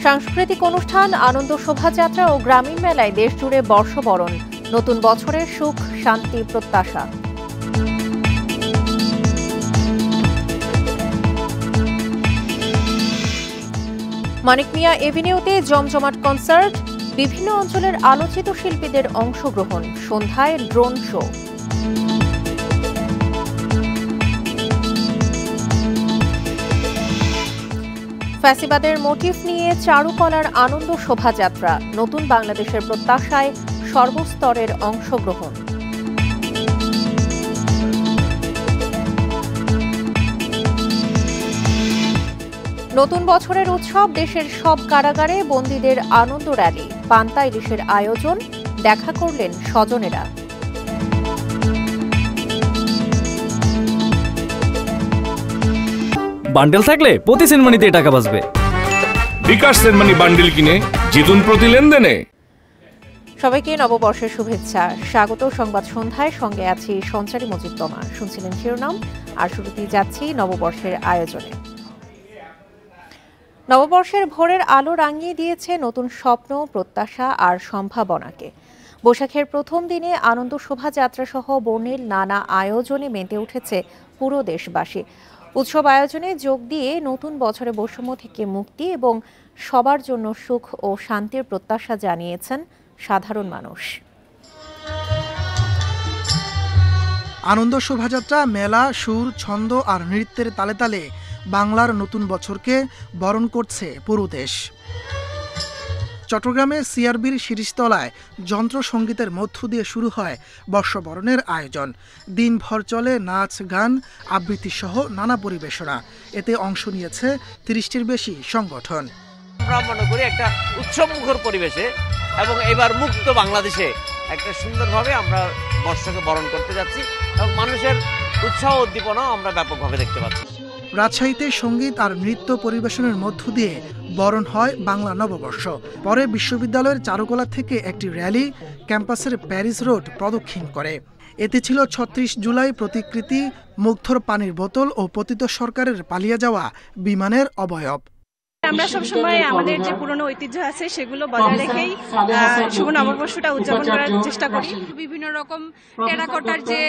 সাংস্কৃতিক অনুষ্ঠান, আনন্দ শোভাযাত্রা ও গ্রামীণ মেলায় দেশজুড়ে বর্ষবরণ। নতুন বছরের সুখ, শান্তি প্রত্যাশা। মানিক মিয়া এভিনিউতে জমজমাট কনসার্ট, বিভিন্ন অঞ্চলের আলোচিত শিল্পীদের অংশগ্রহণ, সন্ধ্যায় ড্রোন শো। ফ্যাসিবাদের মোটিভ নিয়ে চারুকলার আনন্দ শোভাযাত্রা, নতুন বাংলাদেশের প্রত্যাশায় সর্বস্তরের অংশগ্রহণ। নতুন বছরের উৎসব, দেশের সব কারাগারে বন্দীদের আনন্দ র্যালি, পান্তা ইলিশের আয়োজন, দেখা করলেন স্বজনেরা। বান্ডেল থাকলে প্রতি সেনমানিতে টাকা বাঁচবে। বিকাশ সেনমানি বান্ডেল কিনে জিতুন প্রতি লেনদেনে। সবাইকে নববর্ষের শুভেচ্ছা, স্বাগত। সংবাদ সন্ধ্যায় সঙ্গে আছি সঞ্চারী মজিদ তমা। শুনছিলেন শিরোনাম, আর শুরুতেই যাচ্ছি নববর্ষের আয়োজনে। নববর্ষের ভোরের আলো রাঙিয়ে দিয়েছে নতুন স্বপ্ন, প্রত্যাশা আর সম্ভাবনাকে। বৈশাখের প্রথম দিনে আনন্দ শোভাযাত্রা সহ বর্ণিল নানা আয়োজনে মেতে উঠেছে পুরো দেশবাসী। উৎসব আয়োজনে যোগ দিয়ে নতুন বছরে বৈষম্য থেকে মুক্তি এবং সবার জন্য সুখ ও শান্তির প্রত্যাশা জানিয়েছেন সাধারণ মানুষ। আনন্দ শোভাযাত্রা, মেলা, সুর, ছন্দ আর নৃত্যের তালে তালে বাংলার নতুন বছরকে বরণ করছে পুরো দেশ। চট্টগ্রামে সিআরবির শিরিষতলায় যন্ত্র সঙ্গীতের মধ্য দিয়ে শুরু হয় বর্ষবরণের আয়োজন। দিনভর চলে নাচ, গান, আবৃত্তি সহ নানা পরিবেশনা। এতে অংশ নিয়েছে ৩০টির বেশি সংগঠন। আমরা মনে করি একটা উৎসবমুখর পরিবেশে এবং এবার মুক্ত বাংলাদেশে একটা সুন্দরভাবে আমরা বর্ষকে বরণ করতে যাচ্ছি এবং মানুষের উৎসাহ উদ্দীপনাও আমরা ব্যাপকভাবে দেখতে পাচ্ছি। রাজশাহীতে সঙ্গীত আর নৃত্য পরিবেশনের মধ্য দিয়ে বরণ হয় বাংলা নববর্ষ। পরে বিশ্ববিদ্যালয়ের চারুকলা থেকে একটি র্যালি ক্যাম্পাসের প্যারিস রোড প্রদক্ষিণ করে। এতে ছিল ৩৬ জুলাই প্রতিকৃতি, মুগ্ধর পানির বোতল ও পতিত সরকারের পালিয়ে যাওয়া বিমানের অবয়ব। আমরা সবসময় আমাদের যে পুরনো ঐতিহ্য আছে সেগুলো বজায় রেখেই শুভ নববর্ষটা উদযাপন করার চেষ্টা করি। বিভিন্ন রকম টেরাকোটার যে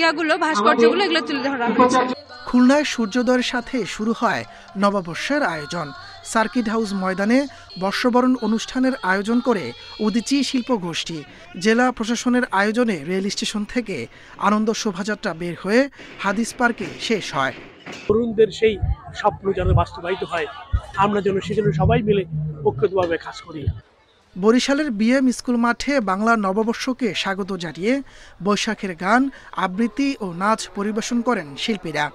ইয়াগুলো, ভাস্কর্যগুলো, এগুলো তুলে ধরা হয়েছে। খুলনায় সূর্যোদয়ের সাথে শুরু হয় নববর্ষের আয়োজন। সার্কিট হাউস ময়দানে বর্ষবরণ অনুষ্ঠানের আয়োজন করে উদীচী শিল্প গোষ্ঠী। জেলা প্রশাসনের আয়োজনে রেল স্টেশন থেকে আনন্দ শোভাযাত্রা বের হয়ে হাদিস পার্কে শেষ হয়। তরুণদের সেই স্বপ্ন যেন বাস্তবায়িত হয়, আমরা যেন সেজন্য সবাই মিলে ঐক্যবদ্ধভাবে কাজ করি। বরিশালের বিএম স্কুল মাঠে বাংলা নববর্ষকে স্বাগত জানিয়ে বৈশাখের গান, আবৃত্তি ও নাচ পরিবেশন করেন শিল্পীরা।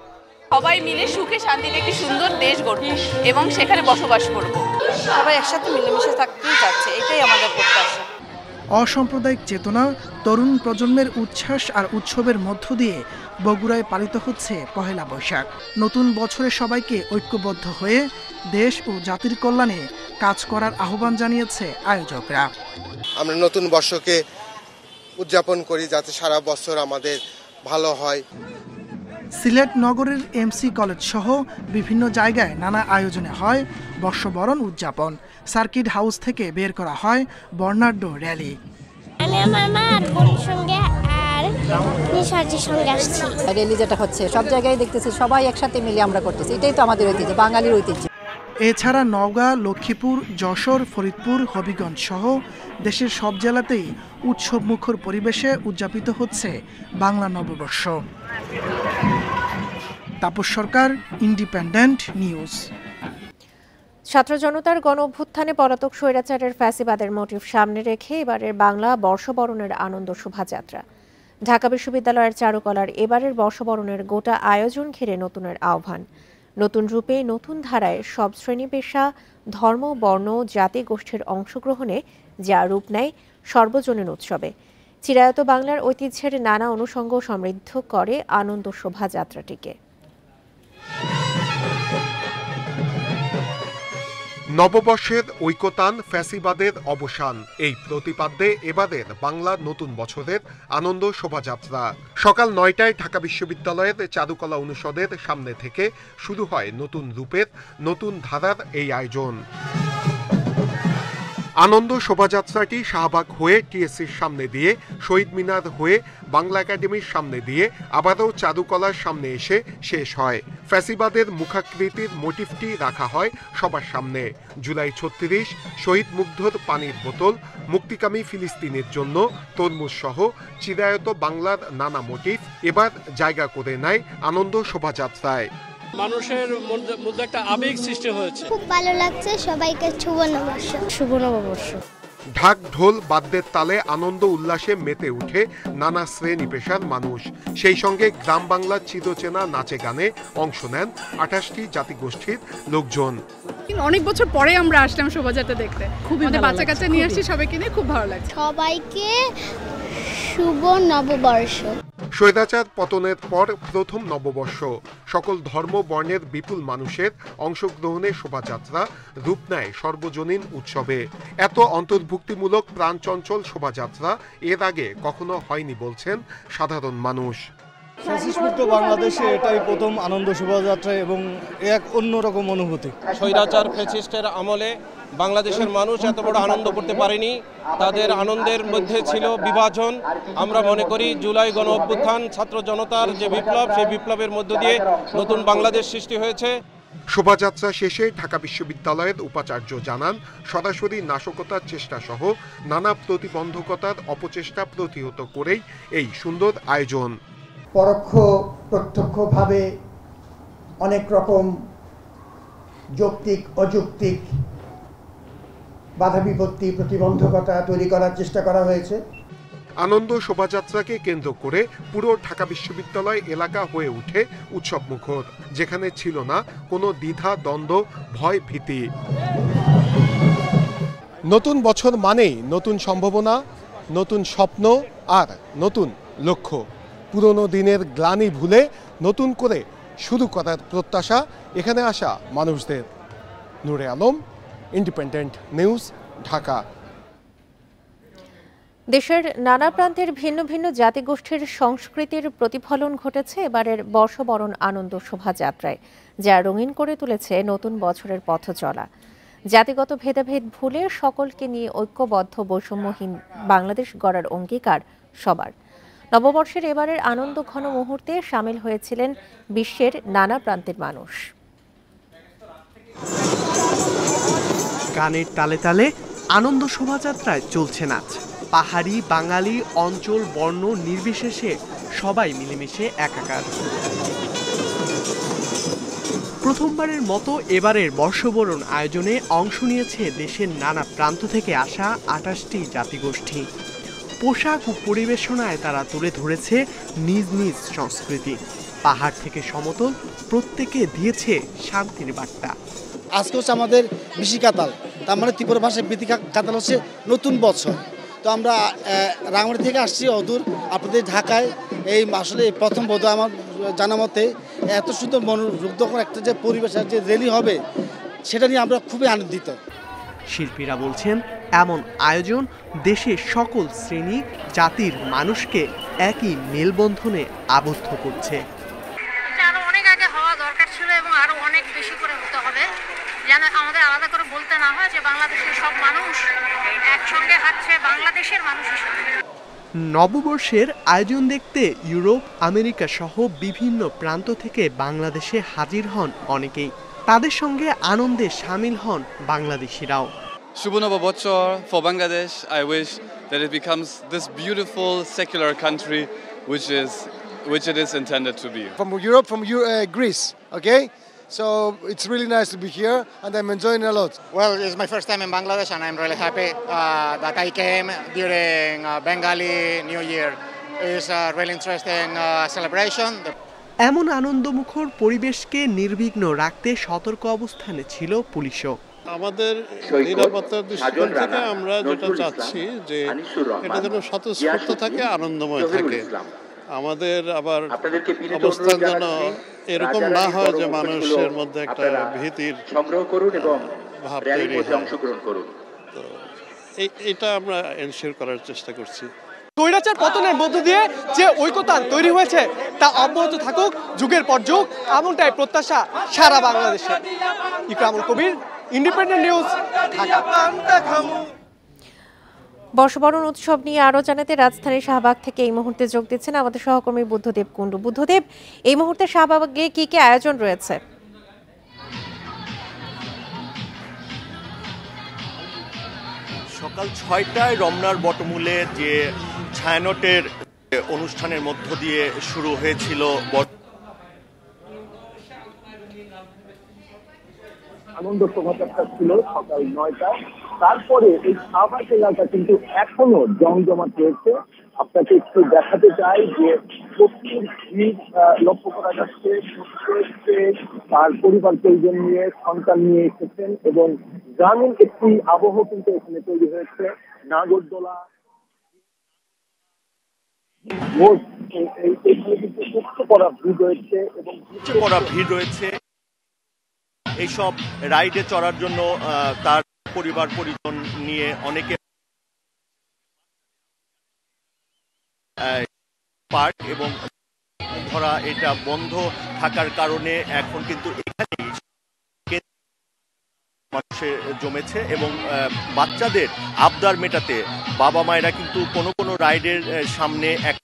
সবাই মিলে সুখে শান্তিতে একটি সুন্দর দেশ গড়ব এবং সেখানে বসবাস করব। সবাই একসাথে মিলেমিশে থাকতেই চাচ্ছে, এটাই আমাদের প্রত্যাশা। অসাম্প্রদায়িক চেতনা, তরুণ প্রজন্মের উচ্ছ্বাস আর উৎসবের মধ্য দিয়ে বগুড়ায় পালিত হচ্ছে পহেলা বৈশাখ। নতুন বছরে সবাইকে ঐক্যবদ্ধ হয়ে দেশ ও জাতির কল্যাণে কাজ করার আহ্বান জানিয়েছে আয়োজকরা। আমরা নতুন বর্ষকে উদযাপন করি যাতে সারা বছর আমাদের ভালো হয়। সিলেট নগরের এমসি কলেজ সহ বিভিন্ন জায়গায় নানা আয়োজনে হয় বর্ষবরণ উদযাপন। সার্কিট হাউস থেকে বের করা হয় বর্ণাঢ্য র্যালি। আমি আমার মা আর বোনের সঙ্গে আর নিশার্জির সঙ্গে আসছি। র্যালি যেটা হচ্ছে সব জায়গায় দেখতেছি সবাই একসাথে মিলে আমরা করতেছি, এটাই তো আমাদের ঐতিহ্য, বাঙালির ঐতিহ্য। এছাড়া নওগাঁ, লক্ষ্মীপুর, যশোর, ফরিদপুর, হবিগঞ্জ সহ দেশের সব জেলাতেই উৎসব মুখর পরিবেশে উদযাপিত হচ্ছে বাংলা নববর্ষ। তাপস সরকার, ইন্ডিপেন্ডেন্ট নিউজ। ছাত্র জনতার গণ অভ্যুত্থানে পলাতক স্বৈরাচারের ফ্যাসিবাদের মোটিভ সামনে রেখে এবারের বাংলা বর্ষবরণের আনন্দ শোভাযাত্রা। ঢাকা বিশ্ববিদ্যালয়ের চারুকলার এবারের বর্ষবরণের গোটা আয়োজন ঘিরে নতুনের আহ্বান। নতুন রূপে, নতুন ধারায় সব শ্রেণী পেশা, ধর্ম, বর্ণ, জাতি গোষ্ঠীর অংশগ্রহণে যা রূপ নেয় সর্বজনীন উৎসবে। চিরায়ত বাংলার ঐতিহ্যের নানা অনুষঙ্গ সমৃদ্ধ করে আনন্দ শোভাযাত্রাটিকে। নববর্ষের ঐকতান, ফ্যাসিবাদের অবসান, এই প্রতিপাদ্যে এবারের বাংলা নতুন বছরের আনন্দ শোভাযাত্রা সকাল ৯টায় ঢাকা বিশ্ববিদ্যালয়ের চারুকলা অনুষদের সামনে থেকে শুরু হয় নতুন রূপের, নতুন ধারার এই আয়োজন। আনন্দ শোভাযাত্রাটি শাহবাগ হয়ে টিএসসির সামনে দিয়ে, শহীদ মিনার হয়ে বাংলা একাডেমির সামনে দিয়ে আবারও চারুকলার সামনে এসে শেষ হয়। ফ্যাসিবাদের মুখাকৃতির মোটিভটি রাখা হয় সবার সামনে। জুলাই ৩৬, শহীদ মুগ্ধর পানির বোতল, মুক্তিকামী ফিলিস্তিনের জন্য তরমুজ সহ চিরায়ত বাংলার নানা মোটিভ এবার জায়গা করে নেয় আনন্দ শোভাযাত্রায়। মানুষের মধ্যে একটা আবেগ সৃষ্টি হয়েছে। খুব ভালো লাগছে, সবাইকে শুভ নববর্ষ। শুভ নববর্ষ। ঢাক ঢোল বাদ্যের তালে আনন্দ উল্লাসে মেতে উঠে নানা শ্রেণী পেশার মানুষ। সেই সঙ্গে গ্রাম বাংলার চিরচেনা নাচে গানে অংশ নেন ২৮টি জাতিগোষ্ঠীর লোকজন। অনেক বছর পরে আমরা আসলাম শোভাযাত্রা দেখতে, খুবই বাচ্চা কাচ্চা নিয়ে আসছি, সবাইকে নিয়ে খুব ভালো লাগছে। সবাইকে শুভ নববর্ষ। স্বৈরাচার পতনের পর প্রথম নববর্ষ, সকল ধর্ম বর্ণের বিপুল মানুষের অংশগ্রহণে শোভাযাত্রা রূপ নেয় সর্বজনীন উৎসবে। এত অন্তর্ভুক্তিমূলক প্রাণচঞ্চল শোভাযাত্রা এর আগে কখনো হয়নি বলছেন সাধারণ মানুষ। ফ্যাসিস্টমুক্ত বাংলাদেশে এটাই প্রথম আনন্দ শোভাযাত্রা এবং এক অন্যরকম অনুভূতি। স্বৈরাচার ফ্যাসিস্টের আমলে বাংলাদেশের মানুষ এত বড় আনন্দ করতে পারেনি, তাদের আনন্দের মধ্যে ছিল বিভাজন। আমরা মনে করি জুলাই গণ অভ্যুত্থান, ছাত্র জনতার যে বিপ্লব, সেই বিপ্লবের মধ্য দিয়ে নতুন বাংলাদেশ সৃষ্টি হয়েছে। শোভাযাত্রা শেষে ঢাকা বিশ্ববিদ্যালয়ের উপাচার্য জানান, সরাসরি নাশকতার চেষ্টা সহ নানা প্রতিবন্ধকতার অপচেষ্টা প্রতিহত করেই এই সুন্দর আয়োজন। পরোক্ষ প্রত্যক্ষভাবে অনেক রকম যৌক্তিক অযৌক্তিক বাধা বিপত্তি, প্রতিবন্ধকতা তৈরি করার চেষ্টা করা হয়েছে। আনন্দ শোভাযাত্রাকে কেন্দ্র করে পুরো ঢাকা বিশ্ববিদ্যালয় এলাকা হয়ে ওঠে উৎসব মুখর, যেখানে ছিল না কোনো দ্বিধা, দ্বন্দ্ব, ভয়, ভীতি। নতুন বছর মানেই নতুন সম্ভাবনা, নতুন স্বপ্ন আর নতুন লক্ষ্য। পুরনো দিনের গ্লানি ভুলে নতুন করে শুরু করার প্রত্যাশা এখানে আসা মানুষদের। নূরে আলম, ইন্ডিপেন্ডেন্ট নিউজ, ঢাকা। দেশের নানা প্রান্তের ভিন্ন ভিন্ন জাতিগোষ্ঠীর সংস্কৃতির প্রতিফলন ঘটেছে এবারের বর্ষবরণ আনন্দ শোভাযাত্রায়, যা রঙিন করে তুলেছে নতুন বছরের পথ চলা। জাতিগত ভেদাভেদ ভুলে সকলকে নিয়ে ঐক্যবদ্ধ বৈষম্যহীন বাংলাদেশ গড়ার অঙ্গীকার সবার। নববর্ষের এবারের আনন্দ ঘন মুহূর্তে সামিল হয়েছিলেন বিশ্বের নানা প্রান্তের মানুষ। গানের তালে তালে আনন্দ শোভাযাত্রায় চলছে নাচ। পাহাড়ি, বাঙালি, অঞ্চল, বর্ণ নির্বিশেষে সবাই মিলেমিশে একাকার। প্রথমবারের মতো এবারের বর্ষবরণ আয়োজনে অংশ নিয়েছে দেশের নানা প্রান্ত থেকে আসা ২৮টি জাতিগোষ্ঠী। পোশাক ও পরিবেশনায় তারা তুলে ধরেছে নিজ নিজ সংস্কৃতি। পাহাড় থেকে সমতল, প্রত্যেকে দিয়েছে শান্তির বার্তা। আজকে হচ্ছে আমাদের বিশি কাতাল, তার মানে ত্রিপুরা ভাষায় বিতি কাতাল হচ্ছে নতুন বছর। তো আমরা রাঙামাটি থেকে আসছি অদূর, আপনাদের ঢাকায় এই আসলে প্রথম বোধ আমার জানা মতে এত সুন্দর মনোরুগ্ধকর একটা যে পরিবেশ, যে র্যালি হবে, সেটা নিয়ে আমরা খুবই আনন্দিত। শিল্পীরা বলছেন, এমন আয়োজন দেশের সকল শ্রেণী জাতির মানুষকে একই মেলবন্ধনে আবদ্ধ করছে। এটা আরো অনেক আগে হওয়া দরকার ছিল এবং আরো অনেক বেশি করে হতে হবে, যেন আমাদের আলাদা করে বলতে না হয় যে বাংলাদেশের সব মানুষ একসঙ্গে হাঁটছে বাংলাদেশের মানুষ হিসেবে। নববর্ষের আয়োজন দেখতে ইউরোপ, আমেরিকা সহ বিভিন্ন প্রান্ত থেকে বাংলাদেশে হাজির হন অনেকেই। তাদের সঙ্গে আনন্দে সামিল হন বাংলাদেশিরাও। Shubha Nobabotchor for Bangladesh. I wish that it becomes this beautiful secular country which it is intended to be. From Europe, from Greece, okay? So it's really nice to be here and I'm enjoying it a lot. Well, it's my first time in Bangladesh and I'm really happy that I came during Bengali New Year. It's a really interesting celebration. এমন আনন্দমুখর পরিবেশকে নির্বিঘ্ন রাখতে সতর্ক অবস্থানে ছিল পুলিশও। আমাদের নিরাপত্তার দৃষ্টিকোণ থেকে আমরা যেটা চাচ্ছি যে এটা যেন স্বতঃস্ফূর্ত থাকে, আনন্দময় থাকে। আমাদের আবার অবস্থান যেন এরকম না হয় যে মানুষের মধ্যে একটা ভীতির ভাব তৈরি হয়। তো এটা আমরা এনশিওর করার চেষ্টা করছি। স্বৈরাচার পতনের মধ্য দিয়ে যে ঐক্যতান তৈরি হয়েছে তা অব্যাহত থাকুক যুগের পর যুগ, এমনটাই প্রত্যাশা সারা বাংলাদেশে। ইকরামুল কবির, ইন্ডিপেন্ডেন্ট নিউজ, ঢাকা। বর্ষবরণ উৎসব নিয়ে আরো জানাতে রাজধানীর শাহবাগ থেকে এই মুহূর্তে যোগ দিচ্ছেন আমাদের সহকর্মী বুদ্ধদেব কুণ্ডু। বুদ্ধদেব, এই মুহূর্তে শাহবাগে কি কি আয়োজন রয়েছে? সকাল ৬টায় রমনার বটমূলে যে ছায়ানটের অনুষ্ঠানের মধ্য দিয়ে শুরু হয়েছিল আনন্দ শোভাযাত্রা ছিল সকাল ৯টায়। তারপরে এই শাহবাগ এলাকা কিন্তু এখনো জমজমাট রয়েছে। আপনাকে একটু দেখাতে চাই যে প্রচুর ভিড় লক্ষ্য করা যাচ্ছে। তার পরিবার পরিজন নিয়ে, সন্তান নিয়ে এসেছেন এবং গ্রামীণ একটি আবহ কিন্তু এখানে তৈরি হয়েছে। নাগরদোলা, এখানে কিন্তু উপচে পড়া ভিড় রয়েছে এবং উপচে পড়া ভিড় রয়েছে। এইসব রাইডে চড়ার জন্য তার পরিবার পরিজন নিয়ে অনেকে পার্ক এবং ধরা এটা বন্ধ থাকার কারণে এখন কিন্তু এখানেই মানুষের জমেছে এবং বাচ্চাদের আবদার মেটাতে বাবা মায়েরা কিন্তু কোনো কোনো রাইডের সামনে এক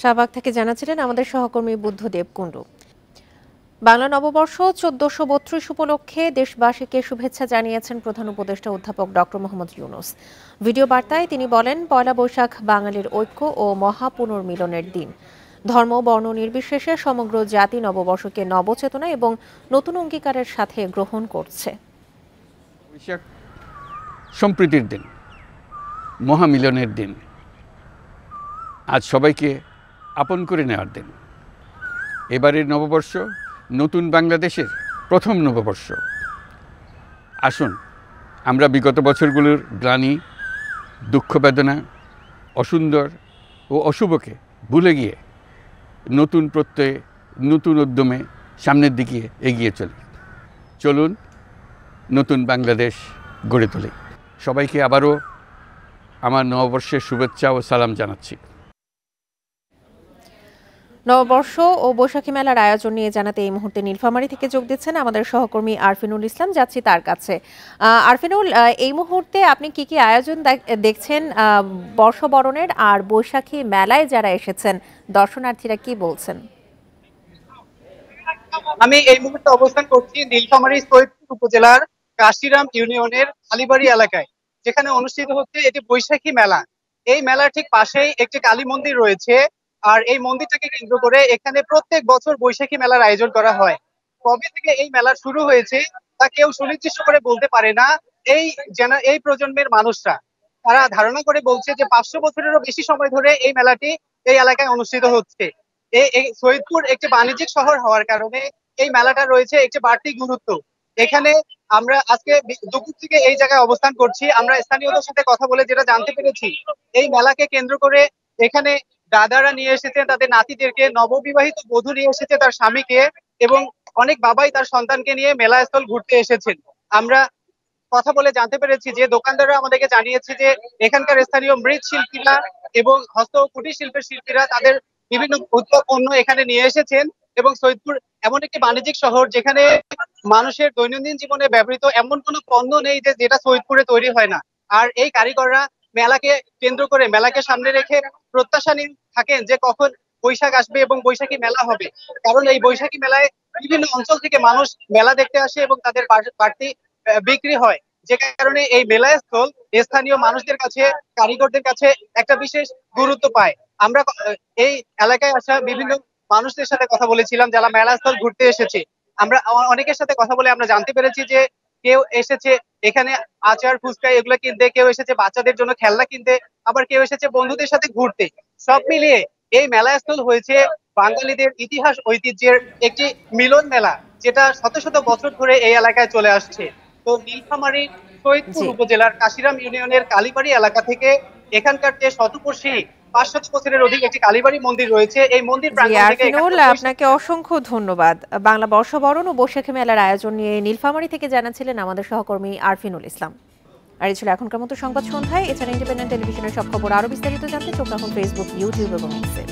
শাহবাগ থেকে জানাচ্ছিলেন আমাদের সহকর্মী বুদ্ধদেব কুণ্ডু। বাংলা নববর্ষ ১৪৩২ উপলক্ষে দেশবাসীকে শুভেচ্ছা জানিয়েছেন প্রধান উপদেষ্টা অধ্যাপক ডক্টর মোহাম্মদ ইউনূস। ভিডিও বার্তায় তিনি বলেন, পয়লা বৈশাখ বাঙালির ঐক্য ও মহাপুনর্মিলনের দিন। ধর্ম বর্ণ নির্বিশেষে সমগ্র জাতি নববর্ষকে নবচেতনা এবং নতুন অঙ্গীকারের সাথে গ্রহণ করছে। বৈশাখ সম্প্রীতির দিন, মহামিলনের দিন, আজ সবাইকে আপন করে নেওয়ার দিন। এবারের নববর্ষ নতুন বাংলাদেশের প্রথম নববর্ষ। আসুন আমরা বিগত বছরগুলোর গ্লানি, দুঃখ বেদনা, অসুন্দর ও অশুভকে ভুলে গিয়ে নতুন প্রত্যয়ে, নতুন উদ্যমে সামনের দিকে এগিয়ে চলি। চলুন নতুন বাংলাদেশ গড়ে তুলি। সবাইকে আবারও আমার নববর্ষের শুভেচ্ছা ও সালাম জানাচ্ছি। নববর্ষ ও বৈশাখী মেলার আয়োজন নিয়ে জানাতে এই মুহূর্তে নীলফামারী থেকে যোগ দিচ্ছেন আমাদের সহকর্মী আরফিনুল ইসলাম। যাচ্ছি তার কাছে। আরফিনুল, এই মুহূর্তে আপনি কি কি আয়োজন দেখছেন বর্ষবরণের, আর বৈশাখী মেলায় যারা এসেছেন দর্শনার্থীরা কি বলছেন? আমি এই মুহূর্তে অবস্থান করছি নীলফামারী সৈয়দপুর উপজেলার কাশিরাম ইউনিয়নের কালীবাড়ি এলাকায়, যেখানে অনুষ্ঠিত হচ্ছে এটি বৈশাখী মেলা। এই মেলার ঠিক পাশেই একটি কালী মন্দির রয়েছে, আর এই মন্দিরটাকে কেন্দ্র করে এখানে প্রত্যেক বছর বৈশাখী মেলার আয়োজন করা হয়। কবে থেকে এই মেলা শুরু হয়েছে তা কেউ সুনির্দিষ্ট করে বলতে পারে না। এই প্রজন্মের মানুষরা তারা ধারণা করে বলছে যে ৫০০ বছরেরও বেশি সময় ধরে এই মেলাটি এই এলাকায় অনুষ্ঠিত হচ্ছে। এই সৈয়দপুর একটি বাণিজ্যিক শহর হওয়ার কারণে এই মেলাটা রয়েছে একটি বাড়তি গুরুত্ব। এখানে আমরা আজকে দুপুর থেকে এই জায়গায় অবস্থান করছি। আমরা স্থানীয়দের সাথে কথা বলে যেটা জানতে পেরেছি, এই মেলাকে কেন্দ্র করে এখানে দাদারা নিয়ে এসেছেন তাদের নাতিদেরকে, নববিবাহিত বধূ নিয়ে এসেছে তার স্বামীকে, এবং অনেক বাবাই তার সন্তানকে নিয়ে মেলাস্থল ঘুরতে এসেছেন। আমরা কথা বলে জানতে পেরেছি যে দোকানদাররা আমাদেরকে জানিয়েছে যে এখানকার স্থানীয় মৃৎশিল্পীরা এবং হস্ত ও কুটির শিল্পের শিল্পীরা তাদের বিভিন্ন পণ্য এখানে নিয়ে এসেছেন। এবং সৈয়দপুর এমন একটি বাণিজ্যিক শহর যেখানে মানুষের দৈনন্দিন জীবনে ব্যবহৃত এমন কোনো পণ্য নেই যেটা সৈয়দপুরে তৈরি হয় না। আর এই কারিগররা মেলাকে কেন্দ্র করে, মেলাকে সামনে রেখে প্রত্যাশা নিয়ে থাকেন যে কখন বৈশাখ আসবে এবং বৈশাখী মেলা হবে। কারণ এই বৈশাখী মেলায় বিভিন্ন অঞ্চল থেকে মানুষ মেলা দেখতে আসে এবং তাদের বাড়তি বিক্রি হয়, যে কারণে এই মেলাস্থল স্থানীয় মানুষদের কাছে, কারিগরদের কাছে একটা বিশেষ গুরুত্ব পায়। আমরা এই এলাকায় আসা বিভিন্ন মানুষদের সাথে কথা বলেছিলাম যারা মেলাস্থল ঘুরতে এসেছে। আমরা অনেকের সাথে কথা বলে আমরা জানতে পেরেছি যে কেউ এসেছে এখানে আচার, ফুচকা এগুলো কিনতে, কেউ এসেছে বাচ্চাদের জন্য খেলনা কিনতে, আবার কেউ এসেছে বন্ধুদের সাথে ঘুরতে। সব মিলিয়ে এই মেলাস্থল হয়েছে বাঙালিদের ইতিহাস ঐতিহ্যের একটি মিলন মেলা, যেটা শত শত বছর ধরে এই এলাকায় চলে আসছে। তো নীলফামারী সৈয়দপুর উপজেলার কাশিরাম ইউনিয়নের কালীবাড়ি এলাকা থেকে এখানকার যে শতবর্ষী 500 বছরের অধিক একটি কালীবাড়ি মন্দির রয়েছে। এই মন্দির প্রাঙ্গণ থেকে আপনাকে অসংখ্য ধন্যবাদ। বাংলা বর্ষবরণ ও বৈশাখী মেলার আয়োজন নিয়ে নীলফামারী থেকে জানাচ্ছিলেন আমাদের সহকর্মী আরফিনুল ইসলাম। আর এই ছিল এখনকার মতো সংবাদ সন্ধ্যায়। এছাড়া ইন্ডিপেন্ডেন্ট টেলিভিশনের সব খবর আরো বিস্তারিত জানতে চোখ রাখুন ফেসবুক, ইউটিউব এবং এক্সে।